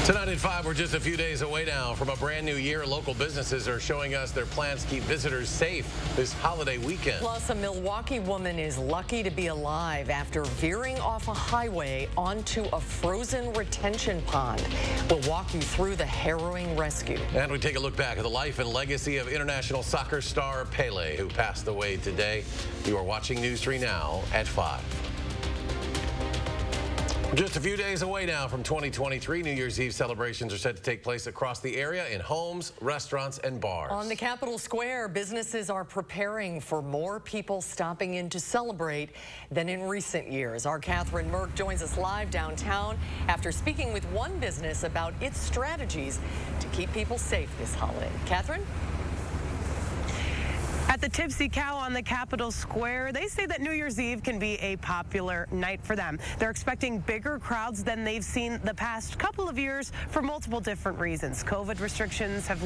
Tonight at 5, we're just a few days away now from a brand new year. Local businesses are showing us their plans to keep visitors safe this holiday weekend. Plus, a Milwaukee woman is lucky to be alive after veering off a highway onto a frozen retention pond. We'll walk you through the harrowing rescue. And we take a look back at the life and legacy of international soccer star Pele, who passed away today. You are watching News 3 Now at 5. Just a few days away now from 2023, New Year's Eve celebrations are set to take place across the area in homes, restaurants, and bars. On the Capitol Square, businesses are preparing for more people stopping in to celebrate than in recent years. Our Catherine Merck joins us live downtown after speaking with one business about its strategies to keep people safe this holiday. Catherine? At the Tipsy Cow on the Capitol Square, they say that New Year's Eve can be a popular night for them. They're expecting bigger crowds than they've seen the past couple of years for multiple different reasons. COVID restrictions have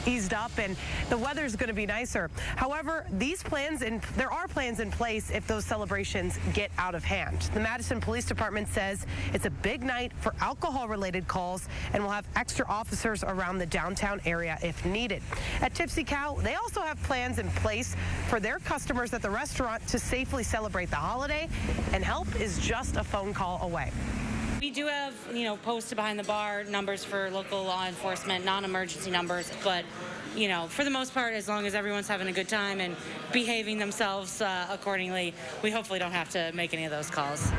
eased up and the weather's going to be nicer. However, there are plans in place if those celebrations get out of hand. The Madison Police Department says it's a big night for alcohol-related calls and will have extra officers around the downtown area if needed. At Tipsy Cow, they also have plans in place for their customers at the restaurant to safely celebrate the holiday, and help is just a phone call away. We do have, posted behind the bar numbers for local law enforcement, non-emergency numbers, but, for the most part, as long as everyone's having a good time and behaving themselves accordingly, we hopefully don't have to make any of those calls.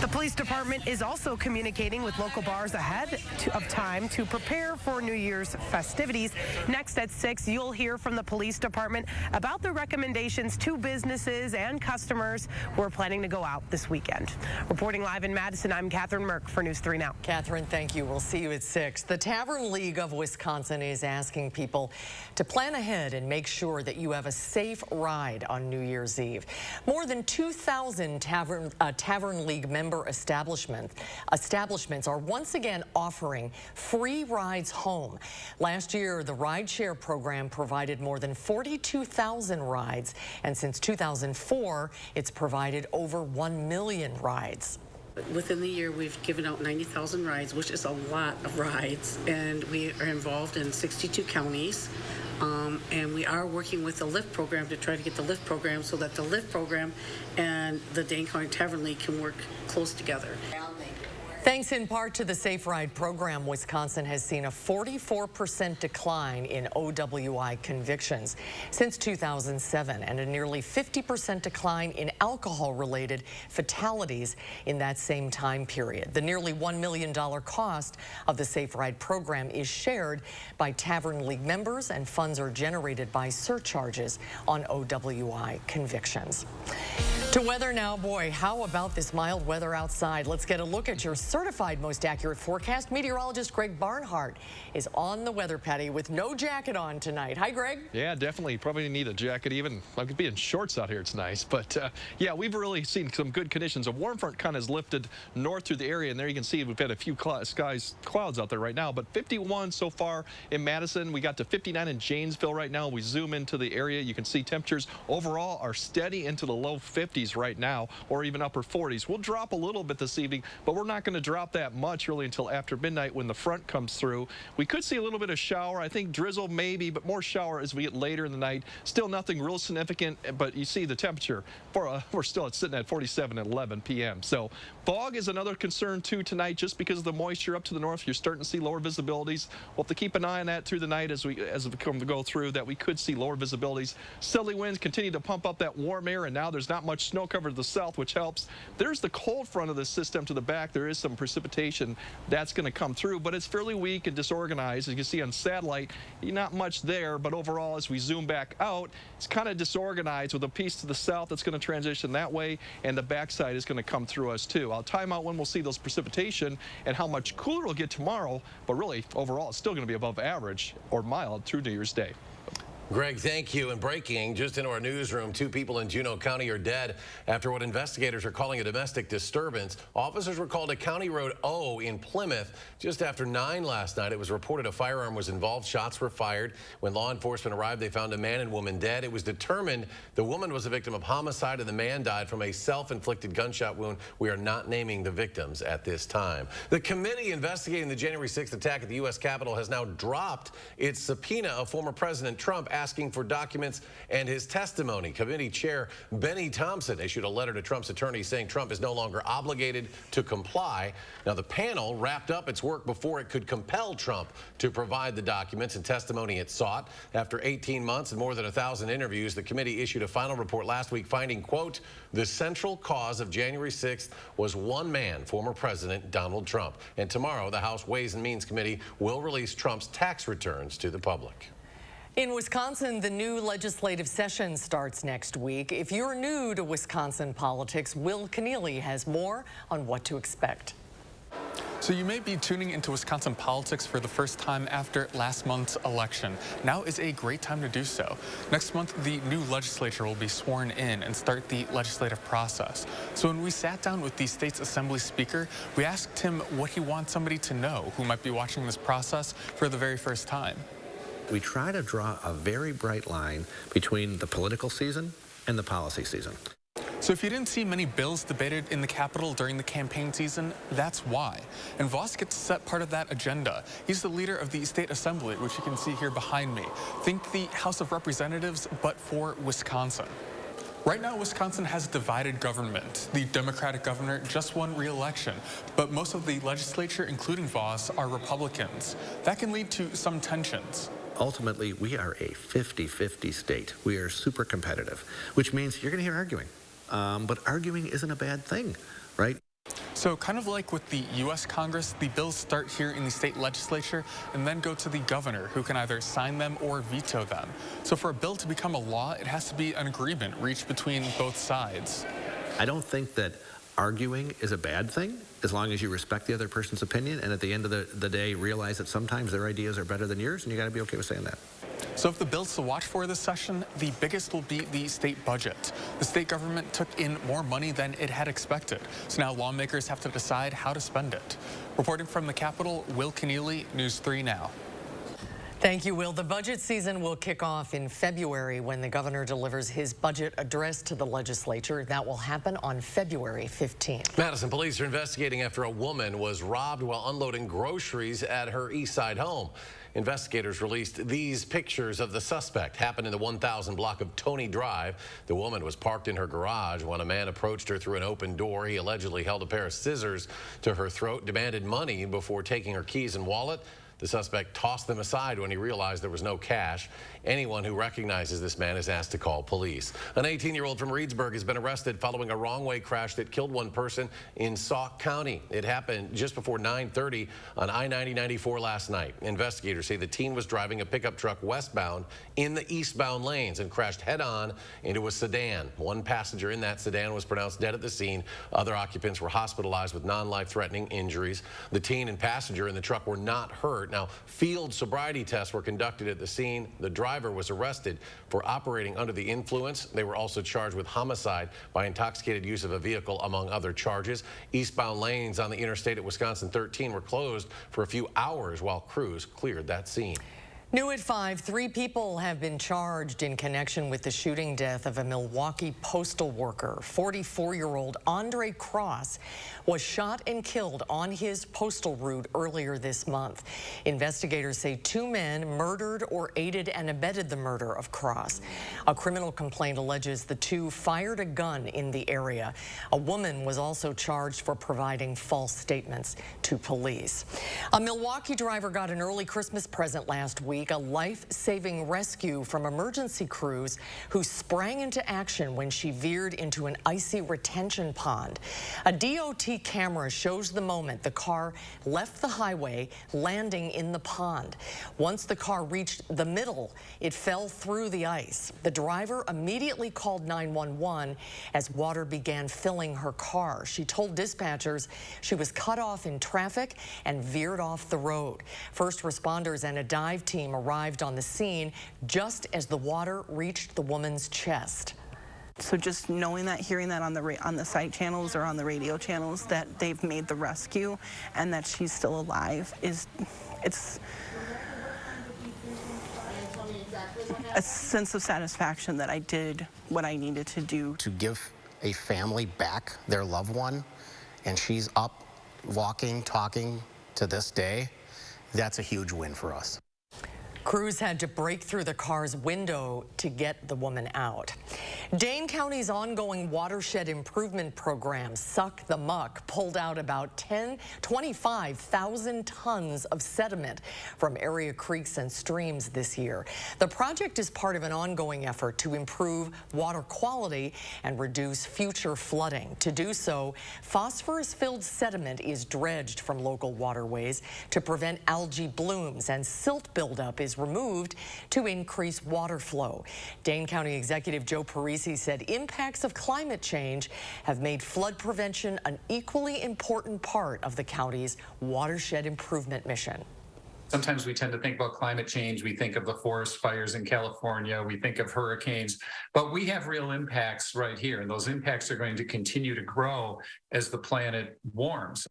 The police department is also communicating with local bars ahead of time to prepare for New Year's festivities. Next at 6, you'll hear from the police department about the recommendations to businesses and customers who are planning to go out this weekend. Reporting live in Madison, I'm Catherine Merck for News 3 Now. Catherine, thank you. We'll see you at 6. The Tavern League of Wisconsin is asking people to plan ahead and make sure that you have a safe ride on New Year's Eve. More than 2,000 Tavern League members establishments are once again offering free rides home. Last year, the rideshare program provided more than 42,000 rides, and since 2004, it's provided over 1 million rides. Within the year, we've given out 90,000 rides, which is a lot of rides, and we are involved in 62 counties. And we are working with the Lyft program to try to get the Lyft program so that the Lyft program and the Dane County Tavern League can work close together. Thanks in part to the Safe Ride program, Wisconsin has seen a 44% decline in OWI convictions since 2007 and a nearly 50% decline in alcohol-related fatalities in that same time period. The nearly $1 million cost of the Safe Ride program is shared by Tavern League members, and funds are generated by surcharges on OWI convictions. To weather now, boy, how about this mild weather outside? Let's get a look at your certified most accurate forecast. Meteorologist Greg Barnhart is on the weather patty with no jacket on tonight. Hi, Greg. Yeah, definitely. Probably need a jacket even. I could be in shorts out here. It's nice. But, yeah, we've really seen some good conditions. A warm front kind of has lifted north through the area, and there you can see we've had a few clouds out there right now. But 51 so far in Madison. We got to 59 in Janesville right now. We zoom into the area. You can see temperatures overall are steady into the low 50s right now, or even upper 40s. We'll drop a little bit this evening, but we're not going to drop that much really until after midnight when the front comes through. We could see a little bit of shower. I think drizzle maybe, but more shower as we get later in the night. Still nothing real significant, but you see the temperature we're still sitting at 47 at 11 p.m. So fog is another concern too tonight, just because of the moisture up to the north. You're starting to see lower visibilities. We'll have to keep an eye on that through the night as we go through, that we could see lower visibilities. Southerly winds continue to pump up that warm air, and now there's not much snow cover to the south, which helps. There's the cold front of the system to the back. There is some precipitation that's going to come through, but it's fairly weak and disorganized. As you can see on satellite, not much there, but overall, as we zoom back out, it's kind of disorganized with a piece to the south that's going to transition that way, and the backside is going to come through us too. I'll time out when we'll see those precipitation and how much cooler we'll get tomorrow, but really, overall, it's still going to be above average or mild through New Year's Day. Greg, thank you. And breaking, just into our newsroom, 2 people in Juneau County are dead after what investigators are calling a domestic disturbance. Officers were called to County Road O in Plymouth just after 9 last night. It was reported a firearm was involved. Shots were fired. When law enforcement arrived, they found a man and woman dead. It was determined the woman was a victim of homicide and the man died from a self-inflicted gunshot wound. We are not naming the victims at this time. The committee investigating the January 6th attack at the U.S. Capitol has now dropped its subpoena of former President Trump, asking for documents and his testimony. Committee Chair Benny Thompson issued a letter to Trump's attorney saying Trump is no longer obligated to comply. Now, the panel wrapped up its work before it could compel Trump to provide the documents and testimony it sought. After 18 months and more than 1,000 interviews, the committee issued a final report last week finding, quote, the central cause of January 6th was one man, former President Donald Trump. And tomorrow, the House Ways and Means Committee will release Trump's tax returns to the public. In Wisconsin, the new legislative session starts next week. If you're new to Wisconsin politics, Will Keneally has more on what to expect. So you may be tuning into Wisconsin politics for the first time after last month's election. Now is a great time to do so. Next month, the new legislature will be sworn in and start the legislative process. So when we sat down with the state's assembly speaker, we asked him what he wants somebody to know who might be watching this process for the very first time. We try to draw a very bright line between the political season and the policy season. So if you didn't see many bills debated in the Capitol during the campaign season, that's why. And Voss gets to set part of that agenda. He's the leader of the state assembly, which you can see here behind me. Think the House of Representatives, but for Wisconsin. Right now, Wisconsin has divided government. The Democratic governor just won re-election, but most of the legislature, including Voss, are Republicans. That can lead to some tensions. Ultimately, we are a 50-50 state. We are super competitive, which means you're going to hear arguing. But arguing isn't a bad thing, right? So kind of like with the U.S. Congress, the bills start here in the state legislature and then go to the governor, who can either sign them or veto them. So for a bill to become a law, it has to be an agreement reached between both sides. I don't think that arguing is a bad thing, as long as you respect the other person's opinion and at the end of the day realize that sometimes their ideas are better than yours, and you got to be okay with saying that. So if the bills to watch for this session, the biggest will be the state budget. The state government took in more money than it had expected. So now lawmakers have to decide how to spend it. Reporting from the Capitol, Will Keneally, News 3 Now. Thank you, Will. The budget season will kick off in February when the governor delivers his budget address to the legislature. That will happen on February 15th. Madison police are investigating after a woman was robbed while unloading groceries at her East Side home. Investigators released these pictures of the suspect. Happened in the 1000 block of Tony Drive. The woman was parked in her garage when a man approached her through an open door. He allegedly held a pair of scissors to her throat, demanded money before taking her keys and wallet. The suspect tossed them aside when he realized there was no cash. Anyone who recognizes this man is asked to call police. An 18-year-old from Reedsburg has been arrested following a wrong-way crash that killed one person in Sauk County. It happened just before 9:30 on I-90-94 last night. Investigators say the teen was driving a pickup truck westbound in the eastbound lanes and crashed head-on into a sedan. One passenger in that sedan was pronounced dead at the scene. Other occupants were hospitalized with non-life-threatening injuries. The teen and passenger in the truck were not hurt. Now, field sobriety tests were conducted at the scene. The driver was arrested for operating under the influence. They were also charged with homicide by intoxicated use of a vehicle, among other charges. Eastbound lanes on the interstate at Wisconsin 13 were closed for a few hours while crews cleared that scene. New at 5, 3 people have been charged in connection with the shooting death of a Milwaukee postal worker. 44-year-old Andre Cross was shot and killed on his postal route earlier this month. Investigators say 2 men murdered or aided and abetted the murder of Cross. A criminal complaint alleges the 2 fired a gun in the area. A woman was also charged for providing false statements to police. A Milwaukee driver got an early Christmas present last week. A life-saving rescue from emergency crews who sprang into action when she veered into an icy retention pond. A DOT camera shows the moment the car left the highway, landing in the pond. Once the car reached the middle, it fell through the ice. The driver immediately called 911 as water began filling her car. She told dispatchers she was cut off in traffic and veered off the road. First responders and a dive team team arrived on the scene just as the water reached the woman's chest. So just knowing that, hearing that on the site channels or on the radio channels that they've made the rescue and that she's still alive it's a sense of satisfaction that I did what I needed to do. To give a family back their loved one, and she's up, walking, talking to this day, that's a huge win for us. Crews had to break through the car's window to get the woman out. Dane County's ongoing watershed improvement program, Suck the Muck, pulled out about 25,000 tons of sediment from area creeks and streams this year. The project is part of an ongoing effort to improve water quality and reduce future flooding. To do so, phosphorus-filled sediment is dredged from local waterways to prevent algae blooms, and silt buildup is removed to increase water flow. Dane County Executive Joe Parisi said impacts of climate change have made flood prevention an equally important part of the county's watershed improvement mission. Sometimes we tend to think about climate change. We think of the forest fires in California. We think of hurricanes, but we have real impacts right here. And those impacts are going to continue to grow as the planet warms.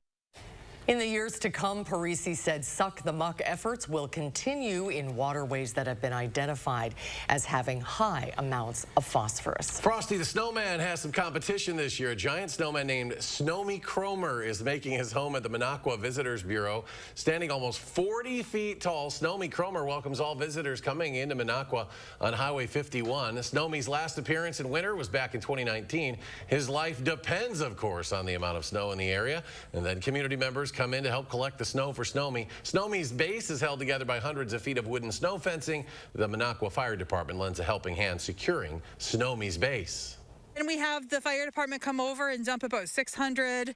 In the years to come, Parisi said Suck the Muck efforts will continue in waterways that have been identified as having high amounts of phosphorus. Frosty the Snowman has some competition this year. A giant snowman named Snowy Cromer is making his home at the Minocqua Visitors Bureau. Standing almost 40 feet tall, Snowy Cromer welcomes all visitors coming into Minocqua on Highway 51. Snowmy's last appearance in winter was back in 2019. His life depends, of course, on the amount of snow in the area. And then community members come in to help collect the snow for Snowy. Snowmy's base is held together by hundreds of feet of wooden snow fencing. The Minocqua Fire Department lends a helping hand securing Snowmy's base. And we have the fire department come over and dump about 600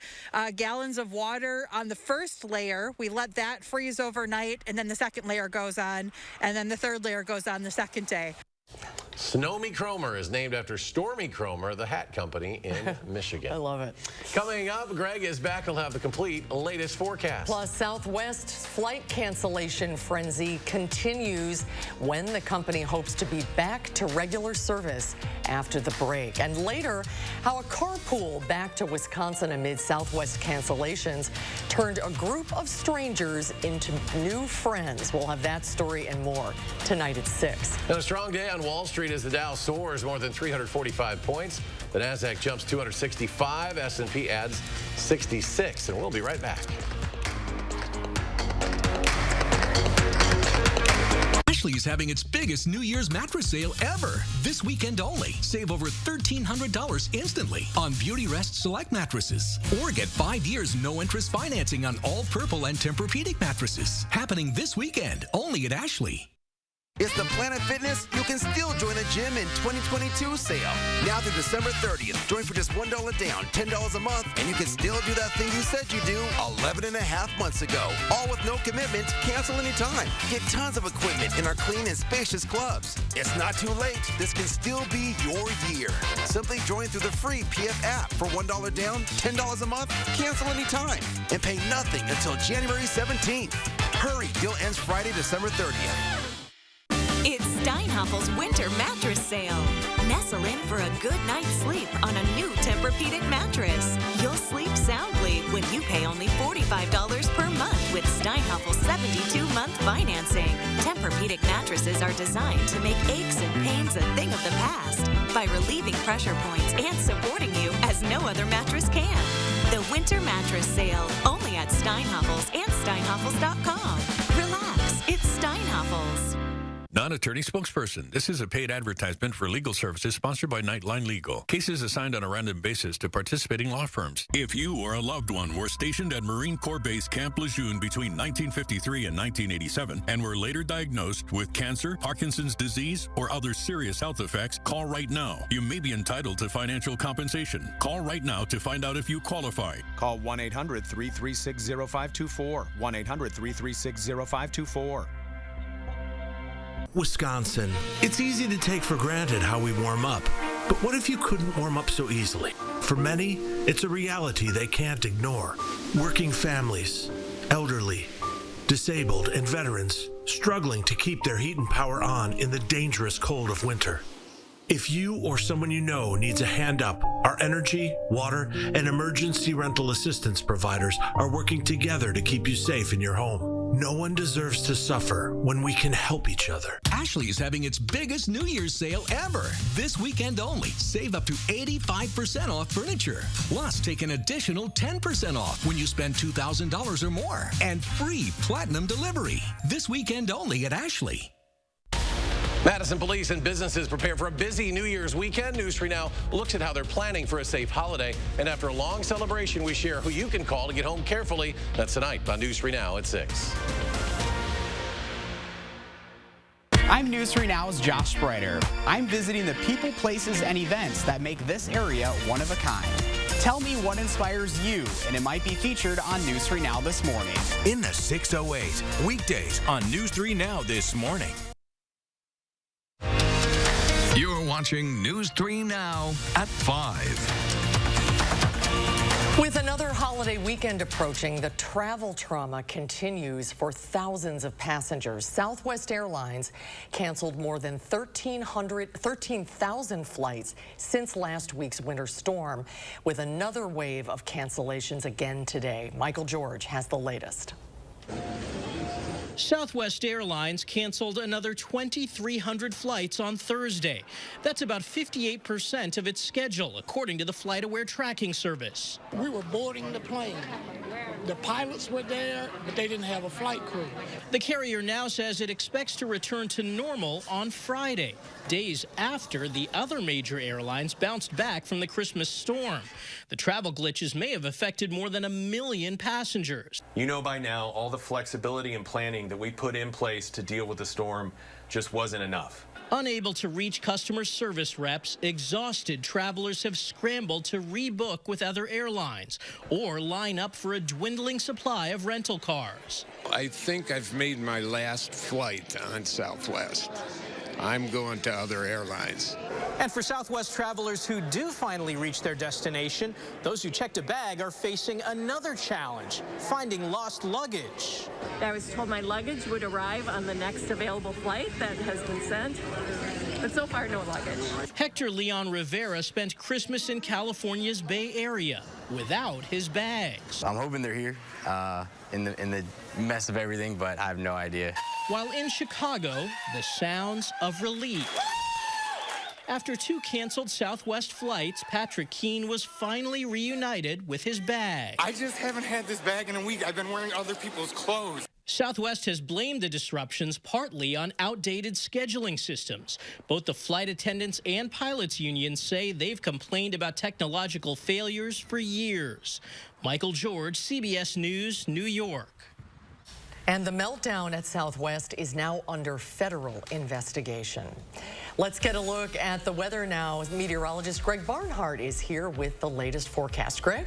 gallons of water on the first layer. We let that freeze overnight, and then the second layer goes on, and then the third layer goes on the second day. Snowy Cromer is named after Stormy Cromer, the hat company in Michigan. I love it. Coming up, Greg is back. He'll have the complete latest forecast. Plus, Southwest's flight cancellation frenzy continues when the company hopes to be back to regular service after the break. And later, how a carpool back to Wisconsin amid Southwest cancellations turned a group of strangers into new friends. We'll have that story and more tonight at 6. And a strong day on Wall Street as the Dow soars more than 345 points. The Nasdaq jumps 265. S&P adds 66. And we'll be right back. Ashley is having its biggest New Year's mattress sale ever. This weekend only. Save over $1,300 instantly on Beauty Rest Select mattresses. Or get 5 years no-interest financing on all Purple and Tempur-Pedic mattresses. Happening this weekend only at Ashley. It's the Planet Fitness You Can Still Join a Gym in 2022 sale. Now through December 30th. Join for just $1 down, $10 a month, and you can still do that thing you said you do 11 and a half months ago. All with no commitment, cancel anytime. Get tons of equipment in our clean and spacious clubs. It's not too late. This can still be your year. Simply join through the free PF app for $1 down, $10 a month, cancel anytime, and pay nothing until January 17th. Hurry, deal ends Friday, December 30th. It's Steinhaffel's winter mattress sale. Nestle in for a good night's sleep on a new Tempur-Pedic mattress. You'll sleep soundly when you pay only $45 per month with Steinhaffel's 72-month financing. Tempur-Pedic mattresses are designed to make aches and pains a thing of the past by relieving pressure points and supporting you as no other mattress can. The winter mattress sale, only at Steinhaffel's and Steinhaffels.com. Relax, it's Steinhaffel's. Non-attorney spokesperson. This is a paid advertisement for legal services sponsored by Nightline Legal. Cases assigned on a random basis to participating law firms. If you or a loved one were stationed at Marine Corps Base Camp Lejeune between 1953 and 1987 and were later diagnosed with cancer, Parkinson's disease, or other serious health effects, call right now. You may be entitled to financial compensation. Call right now to find out if you qualify. Call 1-800-336-0524. 1-800-336-0524. Wisconsin. It's easy to take for granted how we warm up. But what if you couldn't warm up so easily? For many, it's a reality they can't ignore. Working families, elderly, disabled, and veterans struggling to keep their heat and power on in the dangerous cold of winter. If you or someone you know needs a hand up, our energy, water, and emergency rental assistance providers are working together to keep you safe in your home. No one deserves to suffer when we can help each other. Ashley is having its biggest New Year's sale ever. This weekend only. Save up to 85% off furniture. Plus, take an additional 10% off when you spend $2,000 or more. And free platinum delivery. This weekend only at Ashley. Madison police and businesses prepare for a busy New Year's weekend. News 3 Now looks at how they're planning for a safe holiday. And after a long celebration, we share who you can call to get home carefully. That's tonight on News 3 Now at 6. I'm News 3 Now's Josh Spreiter. I'm visiting the people, places, and events that make this area one of a kind. Tell me what inspires you, and it might be featured on News 3 Now this morning. In the 608, weekdays on News 3 Now this morning. You're watching News 3 Now at 5. With another holiday weekend approaching, the travel trauma continues for thousands of passengers. Southwest Airlines canceled more than 13,000 flights since last week's winter storm, with another wave of cancellations again today. Michael George has the latest. Southwest Airlines canceled another 2,300 flights on Thursday. That's about 58% of its schedule, according to the FlightAware tracking service. We were boarding the plane. The pilots were there, but they didn't have a flight crew. The carrier now says it expects to return to normal on Friday, days after the other major airlines bounced back from the Christmas storm. The travel glitches may have affected more than 1 million passengers. You know by now, all the flexibility and planning that we put in place to deal with the storm just wasn't enough. Unable to reach customer service reps, exhausted travelers have scrambled to rebook with other airlines or line up for a dwindling supply of rental cars. I think I've made my last flight on Southwest. I'm going to other airlines. And for Southwest travelers who do finally reach their destination, those who checked a bag are facing another challenge, finding lost luggage. I was told my luggage would arrive on the next available flight that has been sent, but so far no luggage. Hector Leon Rivera spent Christmas in California's Bay Area without his bags. I'm hoping they're here in the mess of everything, but I have no idea. While in Chicago, the sounds of relief. After 2 canceled Southwest flights, Patrick Keene was finally reunited with his bag. I just haven't had this bag in a week. I've been wearing other people's clothes. Southwest has blamed the disruptions partly on outdated scheduling systems. Both the flight attendants and pilots unions say they've complained about technological failures for years. Michael George, CBS News, New York. And the meltdown at Southwest is now under federal investigation. Let's get a look at the weather now. Meteorologist Greg Barnhart is here with the latest forecast. Greg?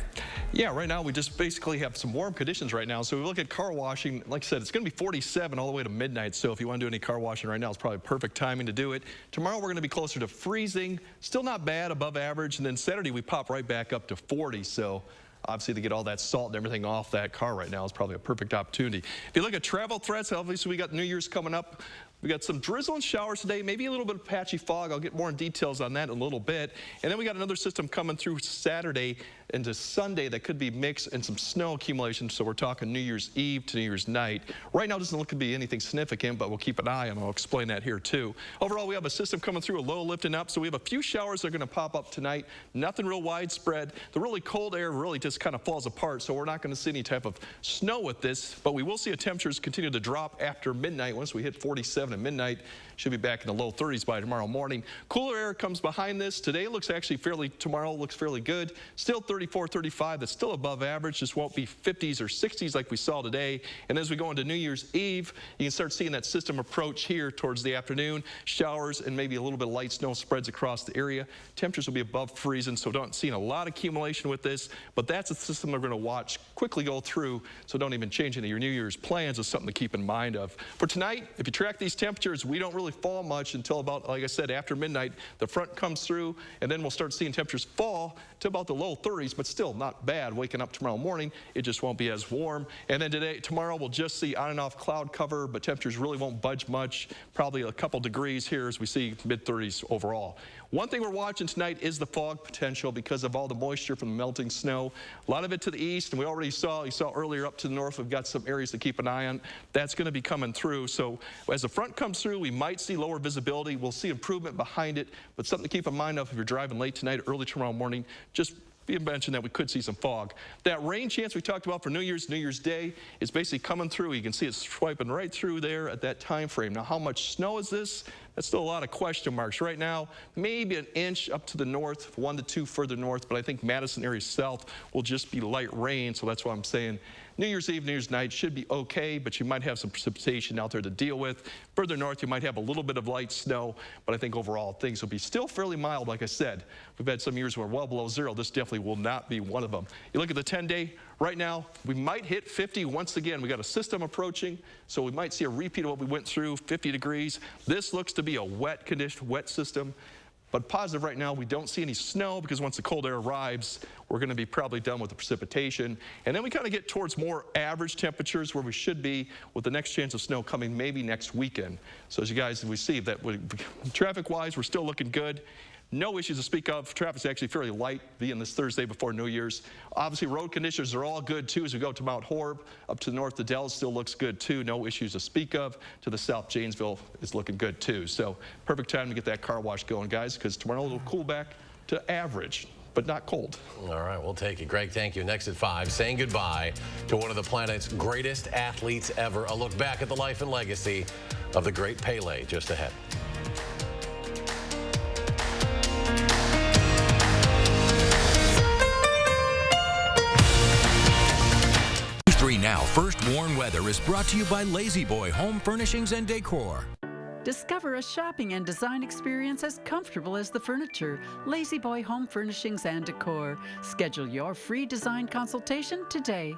Yeah, right now we just basically have some warm conditions right now. So we look at car washing. Like I said, it's going to be 47 all the way to midnight. So if you want to do any car washing right now, it's probably perfect timing to do it. Tomorrow we're going to be closer to freezing. Still not bad, above average. And then Saturday we pop right back up to 40. So obviously, to get all that salt and everything off that car right now is probably a perfect opportunity. If you look at travel threats, obviously we got New Year's coming up. We got some drizzle and showers today, maybe a little bit of patchy fog. I'll get more details on that in a little bit. And then we got another system coming through Saturday into Sunday that could be mixed and some snow accumulation. So we're talking New Year's Eve to New Year's night. Right now, it doesn't look to be anything significant, but we'll keep an eye on it. I'll explain that here too. Overall, we have a system coming through, a low lifting up. So we have a few showers that are going to pop up tonight. Nothing real widespread. The really cold air really just kind of falls apart. So we're not going to see any type of snow with this, but we will see temperatures continue to drop after midnight. Once we hit 47 at midnight, should be back in the low 30s by tomorrow morning. Cooler air comes behind this. Today looks actually tomorrow looks fairly good. Still 34, 35. That's still above average. Just won't be 50s or 60s like we saw today. And as we go into New Year's Eve, you can start seeing that system approach here towards the afternoon. Showers and maybe a little bit of light snow spreads across the area. Temperatures will be above freezing, so don't see a lot of accumulation with this. But that's a system we're going to watch quickly go through, so don't even change any of your New Year's plans. Is something to keep in mind of. For tonight, if you track these temperatures, we don't really fall much until about, like I said, after midnight. The front comes through, and then we'll start seeing temperatures fall to about the low 30s, but still not bad. Waking up tomorrow morning, it just won't be as warm. And then tomorrow, we'll just see on and off cloud cover, but temperatures really won't budge much. Probably a couple degrees here as we see mid-30s overall. One thing we're watching tonight is the fog potential because of all the moisture from the melting snow. A lot of it to the east, and we already saw, you saw earlier up to the north, we've got some areas to keep an eye on. That's going to be coming through. So as the front comes through, we might see lower visibility. We'll see improvement behind it, but something to keep in mind of if you're driving late tonight, early tomorrow morning, just be mentioned that we could see some fog. That rain chance we talked about for New Year's Day is basically coming through. You can see it's swiping right through there at that time frame. Now, how much snow is this? That's still a lot of question marks. Right now, maybe an inch up to the north, 1 to 2 further north, but I think Madison area south will just be light rain, so that's why I'm saying New Year's Eve, New Year's night should be okay, but you might have some precipitation out there to deal with. Further north, you might have a little bit of light snow, but I think overall things will be still fairly mild. Like I said, we've had some years where well below zero. This definitely will not be one of them. You look at the 10-day, right now, we might hit 50 once again. We got a system approaching, so we might see a repeat of what we went through, 50 degrees. This looks to be a wet condition, wet system. But positive right now, we don't see any snow because once the cold air arrives, we're going to be probably done with the precipitation. And then we kind of get towards more average temperatures where we should be with the next chance of snow coming maybe next weekend. So as you guys, we see that traffic-wise, we're still looking good. No issues to speak of. Traffic's actually fairly light being this Thursday before New Year's. Obviously, road conditions are all good, too, as we go to Mount Horeb. Up to the north, the Dells still looks good, too. No issues to speak of. To the south, Janesville is looking good, too. So perfect time to get that car wash going, guys, because tomorrow it'll cool back to average, but not cold. All right, we'll take it. Greg, thank you. Next at 5, saying goodbye to one of the planet's greatest athletes ever. A look back at the life and legacy of the great Pele just ahead. Now, First Warn Weather is brought to you by Lazy Boy Home Furnishings and Decor. Discover a shopping and design experience as comfortable as the furniture. Lazy Boy Home Furnishings and Decor. Schedule your free design consultation today.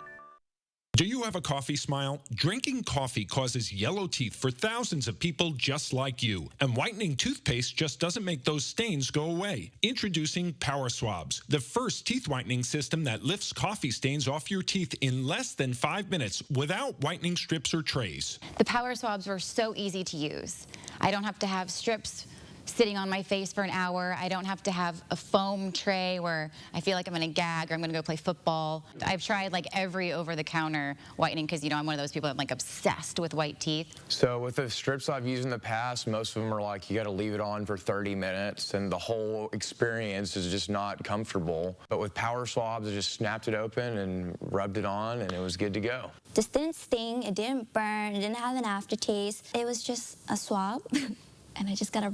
Do you have a coffee smile? Drinking coffee causes yellow teeth for thousands of people just like you. And whitening toothpaste just doesn't make those stains go away. Introducing Power Swabs, the first teeth whitening system that lifts coffee stains off your teeth in less than 5 minutes without whitening strips or trays. The Power Swabs were so easy to use. I don't have to have strips sitting on my face for an hour. I don't have to have a foam tray where I feel like I'm going to gag or I'm going to go play football. I've tried like every over-the-counter whitening because, you know, I'm one of those people that like obsessed with white teeth. So with the strips I've used in the past, most of them are like you got to leave it on for 30 minutes and the whole experience is just not comfortable. But with Power Swabs, I just snapped it open and rubbed it on and it was good to go. Just didn't sting, it didn't burn, it didn't have an aftertaste. It was just a swab and I just got to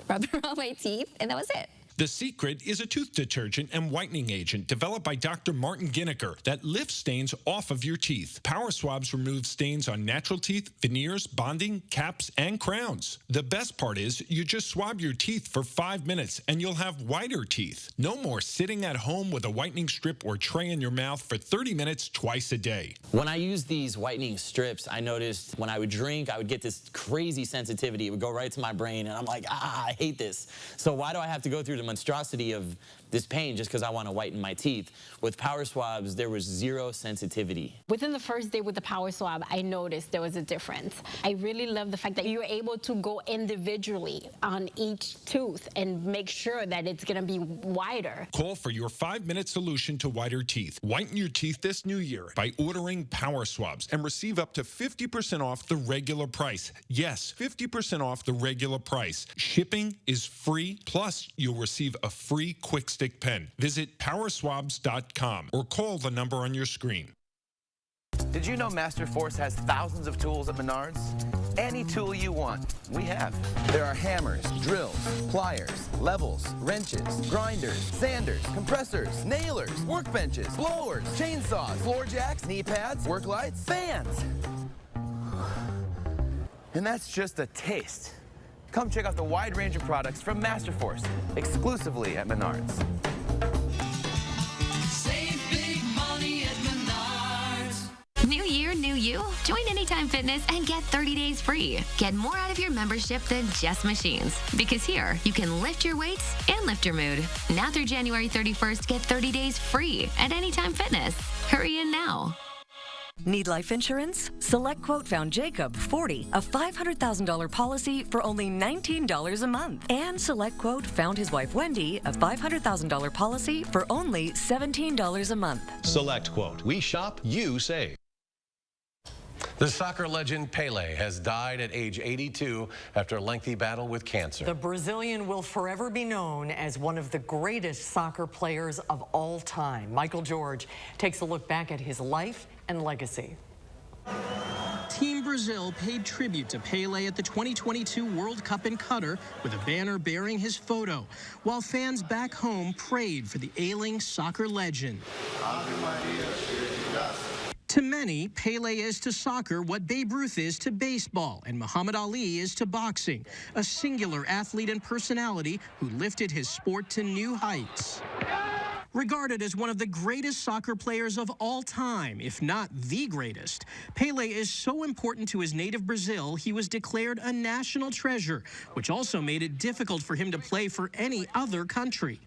rub it on my teeth, and that was it. The Secret is a tooth detergent and whitening agent developed by Dr. Martin Ginniker that lifts stains off of your teeth. Power Swabs remove stains on natural teeth, veneers, bonding, caps, and crowns. The best part is you just swab your teeth for 5 minutes and you'll have whiter teeth. No more sitting at home with a whitening strip or tray in your mouth for 30 minutes twice a day. When I use these whitening strips, I noticed when I would drink, I would get this crazy sensitivity. It would go right to my brain, and I'm like, I hate this. So why do I have to go through the monstrosity of this pain just because I want to whiten my teeth? With Power Swabs, there was zero sensitivity. Within the first day with the Power Swab, I noticed there was a difference. I really love the fact that you're able to go individually on each tooth and make sure that it's going to be wider. Call for your 5-minute solution to whiter teeth. Whiten your teeth this new year by ordering Power Swabs and receive up to 50% off the regular price. Yes, 50% off the regular price. Shipping is free, plus you'll receive a free quick stick pen. Visit powerswabs.com or call the number on your screen. Did you know Master Force has thousands of tools at Menards? Any tool you want, we have. There are hammers, drills, pliers, levels, wrenches, grinders, sanders, compressors, nailers, workbenches, blowers, chainsaws, floor jacks, knee pads, work lights, fans. And that's just a taste. Come check out the wide range of products from Master Force, exclusively at Menards. Save big money at Menards. New year, new you. you? Join Anytime Fitness and get 30 days free. Get more out of your membership than just machines. Because here, you can lift your weights and lift your mood. Now through January 31st, get 30 days free at Anytime Fitness. Hurry in now. Need life insurance? SelectQuote found Jacob, 40, a $500,000 policy for only $19 a month. And SelectQuote found his wife, Wendy, a $500,000 policy for only $17 a month. SelectQuote. We shop, you save. The soccer legend Pelé has died at age 82 after a lengthy battle with cancer. The Brazilian will forever be known as one of the greatest soccer players of all time. Michael George takes a look back at his life and legacy. Team Brazil paid tribute to Pelé at the 2022 World Cup in Qatar with a banner bearing his photo, while fans back home prayed for the ailing soccer legend. To many, Pelé is to soccer what Babe Ruth is to baseball and Muhammad Ali is to boxing, a singular athlete and personality who lifted his sport to new heights. Regarded as one of the greatest soccer players of all time, if not the greatest, Pelé is so important to his native Brazil, he was declared a national treasure, which also made it difficult for him to play for any other country.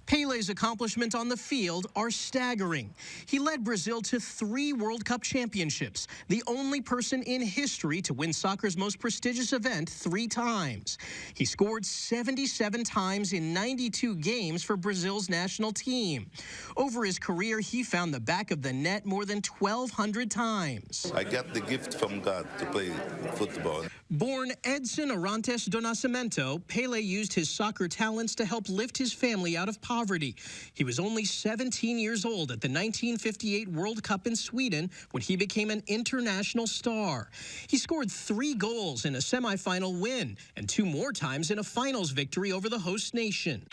Pelé's accomplishments on the field are staggering. He led Brazil to 3 World Cup championships, the only person in history to win soccer's most prestigious event 3 times. He scored 77 times in 92 games for Brazil's national team. Over his career, he found the back of the net more than 1,200 times. I got the gift from God to play football. Born Edson Arantes do Nascimento, Pelé used his soccer talents to help lift his family out of poverty. He was only 17 years old at the 1958 World Cup in Sweden when he became an international star. He scored 3 goals in a semifinal win and 2 more times in a finals victory over the host nation.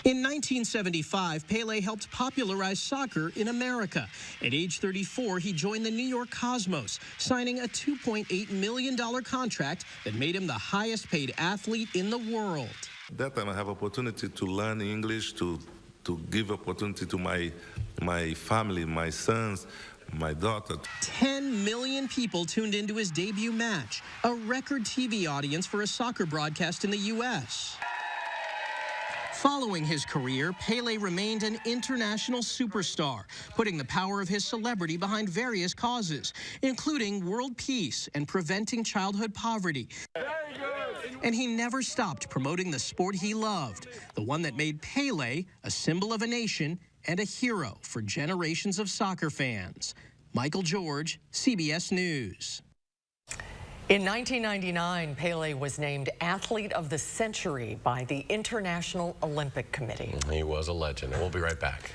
In 1975, Pelé helped popularize soccer in America. At age 34, he joined the New York Cosmos, signing a $2.8 million contract that made him the highest-paid athlete in the world. That time I have opportunity to learn English, to give opportunity to my family, my sons, my daughter. 10 million people tuned into his debut match, a record TV audience for a soccer broadcast in the U.S. Following his career, Pelé remained an international superstar, putting the power of his celebrity behind various causes, including world peace and preventing childhood poverty. And he never stopped promoting the sport he loved, the one that made Pelé a symbol of a nation and a hero for generations of soccer fans. Michael George, CBS News. In 1999, Pelé was named Athlete of the Century by the International Olympic Committee. He was a legend, and we'll be right back.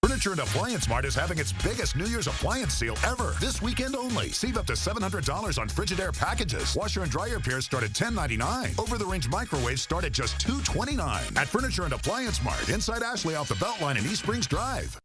Furniture and Appliance Mart is having its biggest New Year's appliance sale ever. This weekend only. Save up to $700 on Frigidaire packages. Washer and dryer pairs start at $10.99. Over-the-range microwaves start at just $2.29. At Furniture and Appliance Mart, inside Ashley off the Beltline in East Springs Drive.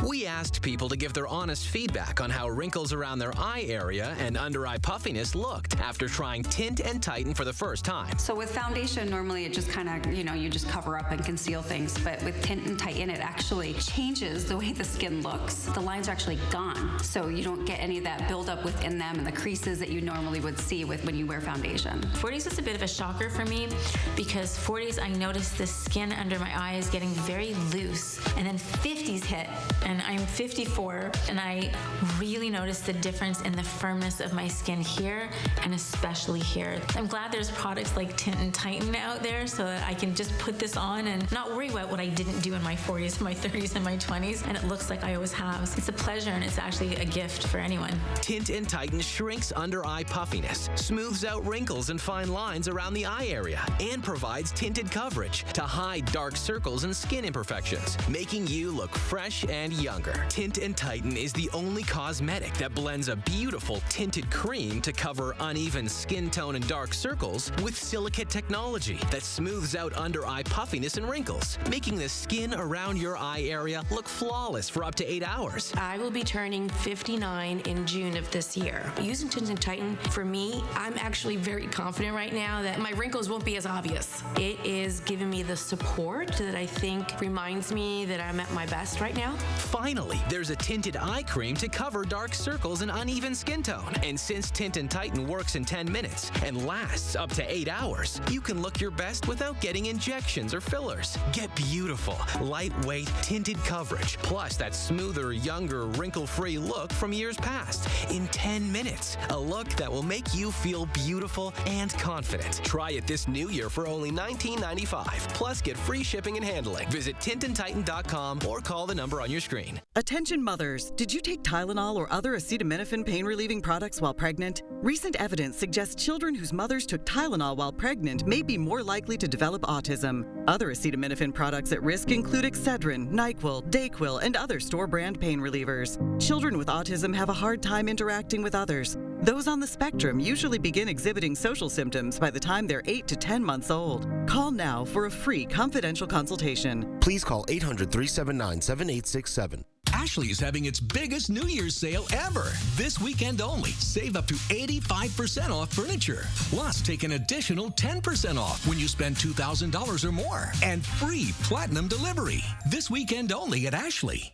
We asked people to give their honest feedback on how wrinkles around their eye area and under-eye puffiness looked after trying Tint and Tighten for the first time. So with foundation, normally it just kind of, you just cover up and conceal things. But with Tint and Tighten, it actually changes the way the skin looks. The lines are actually gone. So you don't get any of that buildup within them and the creases that you normally would see when you wear foundation. 40s was a bit of a shocker for me because 40s, I noticed the skin under my eye is getting very loose. And then 50s hit. And I'm 54, and I really noticed the difference in the firmness of my skin here, and especially here. I'm glad there's products like Tint and Tighten out there so that I can just put this on and not worry about what I didn't do in my 40s, my 30s, and my 20s, and it looks like I always have. It's a pleasure, and it's actually a gift for anyone. Tint and Tighten shrinks under-eye puffiness, smooths out wrinkles and fine lines around the eye area, and provides tinted coverage to hide dark circles and skin imperfections, making you look fresh and younger. Tint and Tighten is the only cosmetic that blends a beautiful tinted cream to cover uneven skin tone and dark circles with silicate technology that smooths out under-eye puffiness and wrinkles, making the skin around your eye area look flawless for up to 8 hours. I will be turning 59 in June of this year. Using Tint and Tighten, for me, I'm actually very confident right now that my wrinkles won't be as obvious. It is giving me the support that I think reminds me that I'm at my best right now. Finally, there's a tinted eye cream to cover dark circles and uneven skin tone. And since Tint and Tighten works in 10 minutes and lasts up to 8 hours, you can look your best without getting injections or fillers. Get beautiful, lightweight, tinted coverage, plus that smoother, younger, wrinkle-free look from years past in 10 minutes. A look that will make you feel beautiful and confident. Try it this new year for only $19.95. Plus, get free shipping and handling. Visit tintandtighten.com or call the number on your screen. Attention mothers, did you take Tylenol or other acetaminophen pain-relieving products while pregnant? Recent evidence suggests children whose mothers took Tylenol while pregnant may be more likely to develop autism. Other acetaminophen products at risk include Excedrin, NyQuil, Dayquil, and other store-brand pain relievers. Children with autism have a hard time interacting with others. Those on the spectrum usually begin exhibiting social symptoms by the time they're 8 to 10 months old. Call now for a free confidential consultation. Please call 800-379-7867. Ashley is having its biggest New Year's sale ever. This weekend only. Save up to 85% off furniture. Plus, take an additional 10% off when you spend $2,000 or more. And free platinum delivery. This weekend only at Ashley.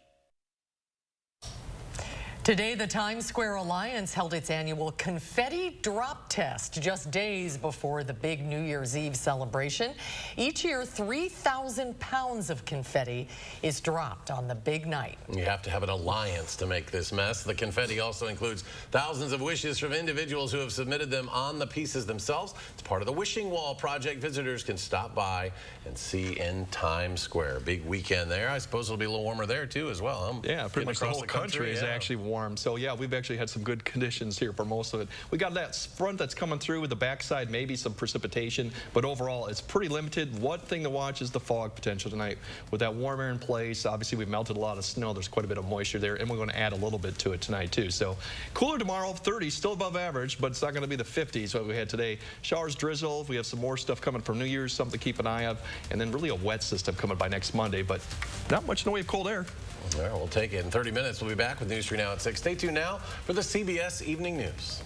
Today, the Times Square Alliance held its annual confetti drop test just days before the big New Year's Eve celebration. Each year, 3,000 pounds of confetti is dropped on the big night. You have to have an alliance to make this mess. The confetti also includes thousands of wishes from individuals who have submitted them on the pieces themselves. It's part of the Wishing Wall project. Visitors can stop by and see in Times Square. Big weekend there. I suppose it'll be a little warmer there too as well. Huh? Yeah, pretty much the whole country is actually warm. So yeah, we've actually had some good conditions here for most of it. We got that front that's coming through with the backside, maybe some precipitation, but overall it's pretty limited. One thing to watch is the fog potential tonight. With that warm air in place, obviously we've melted a lot of snow. There's quite a bit of moisture there, and we're going to add a little bit to it tonight too. So cooler tomorrow, 30, still above average, but it's not going to be the 50s what we had today. Showers, drizzle. We have some more stuff coming from New Year's, something to keep an eye on, and then really a wet system coming by next Monday, but not much in the way of cold air. All right, we'll take it. In 30 minutes, we'll be back with News 3 Now at 6. Stay tuned now for the CBS Evening News.